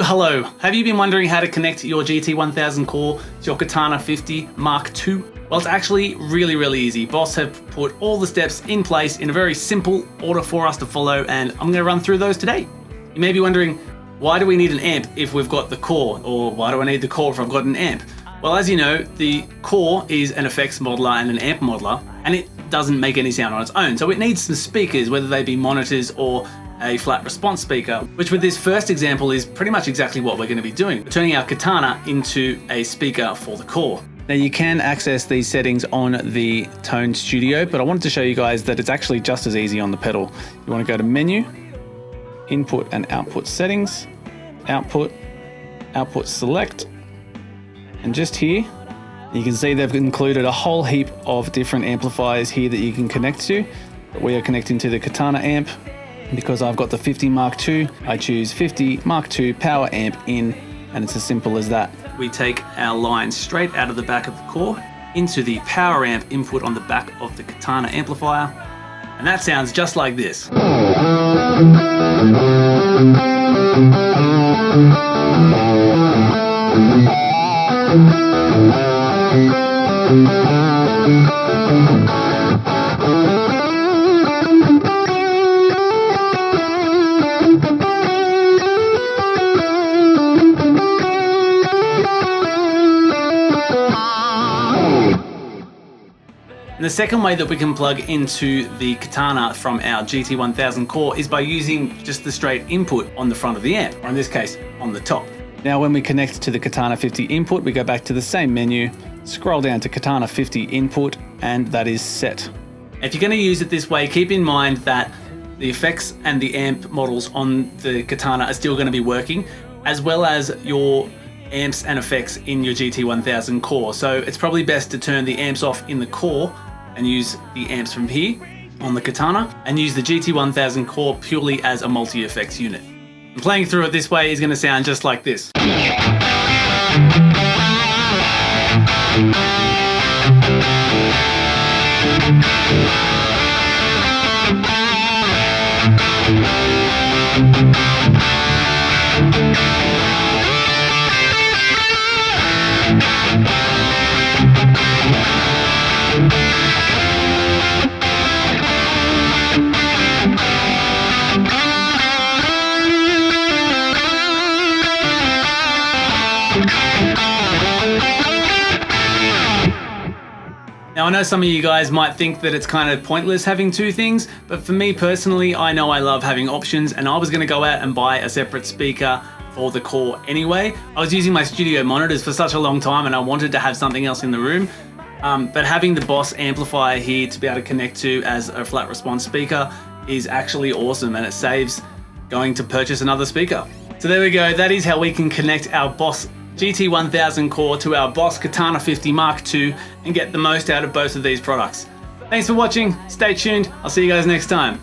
Hello. Have you been wondering how to connect your GT-1000 core to your Katana 50 Mark II? Well, it's actually really easy. Boss have put all the steps in place in a very simple order for us to follow, and I'm going to run through those today. You may be wondering, why do we need an amp if we've got the core? Or why do I need the core if I've got an amp? Well, as you know, the core is an effects modeler and an amp modeler, and it doesn't make any sound on its own. So it needs some speakers, whether they be monitors or a flat response speaker, which with this first example is pretty much exactly what we're going to be doing. We're turning our Katana into a speaker for the core. Now you can access these settings on the Tone Studio, but I wanted to show you guys that it's actually just as easy on the pedal. You want to go to Menu, Input and Output Settings, Output, Output Select, and just here, you can see they've included a whole heap of different amplifiers here that you can connect to. But we are connecting to the Katana Amp. Because I've got the 50 Mark II, I choose 50 Mark II Power Amp in, and it's as simple as that. We take our line straight out of the back of the core into the Power Amp input on the back of the Katana amplifier, and that sounds just like this. And the second way that we can plug into the Katana from our GT-1000 core is by using just the straight input on the front of the amp, or in this case, on the top. Now when we connect to the Katana 50 input, we go back to the same menu, scroll down to Katana 50 input, and that is set. If you're going to use it this way, keep in mind that the effects and the amp models on the Katana are still going to be working, as well as your amps and effects in your GT-1000 core. So it's probably best to turn the amps off in the core and use the amps from here on the Katana, and use the GT-1000 core purely as a multi-effects unit. And playing through it this way is going to sound just like this. Now I know some of you guys might think that it's kind of pointless having two things, but for me personally, I know I love having options, and I was going to go out and buy a separate speaker for the core anyway. I was using my studio monitors for such a long time and I wanted to have something else in the room, but having the Boss amplifier here to be able to connect to as a flat response speaker is actually awesome, and it saves going to purchase another speaker. So there we go, that is how we can connect our Boss GT-1000 core to our Boss Katana 50 Mark II and get the most out of both of these products. Thanks for watching, stay tuned, I'll see you guys next time.